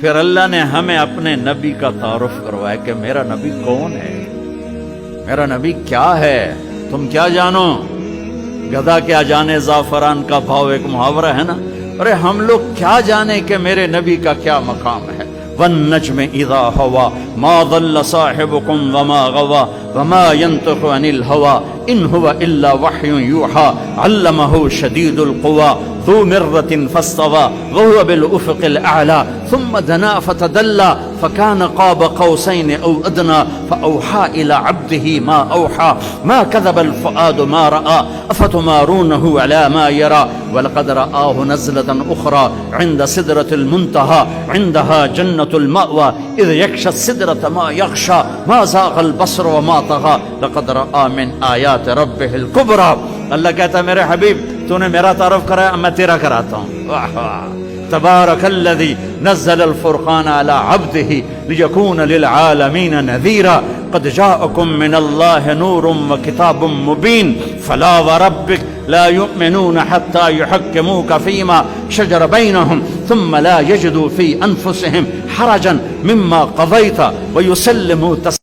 پھر اللہ نے ہمیں اپنے نبی کا تعارف کروایا کہ میرا نبی کون ہے، میرا نبی کیا ہے، تم کیا جانو؟ گدھا کیا جانے زعفران کا بھاؤ، ایک محاورہ ہے نا۔ ارے ہم لوگ کیا جانے کہ میرے نبی کا کیا مقام ہے۔ والنجم اذا ہوا ما ضل صاحبكم وما غوا وما ينطق عن الهوى ان هو الا وحي يوحى علمه شديد القوى ذو مرة فاستوى وهو بالأفق الأعلى ثم دنا فتدلى فكان قاب قوسين أو أدنى فأوحى إلى عبده ما أوحى ما كذب الفؤاد ما رأى أفتمارونه على ما يرى ولقد رآه نزلة أخرى عند سدرة المنتهى عندها جنة المأوى إذ يغشى السدرة ما يغشى ما زاغ البصر وما طغى لقد رأى من آيات ربه الكبرى۔ اللہ کہتا ہے میرے حبیب تو نے میرا تعارف کرایا، میں تیرا کراتا ہوں۔ واہ واہ، تبارک الذی نزل الفرقان على عبده ليكون للعالمين نذيرا قد جاءكم من الله نور وكتاب مبين فلا وربك لا يؤمنون حتى يحكموك فيما شجر بينهم ثم لا يجدوا في أنفسهم حرجا مما قضيت ويسلموا تسليما۔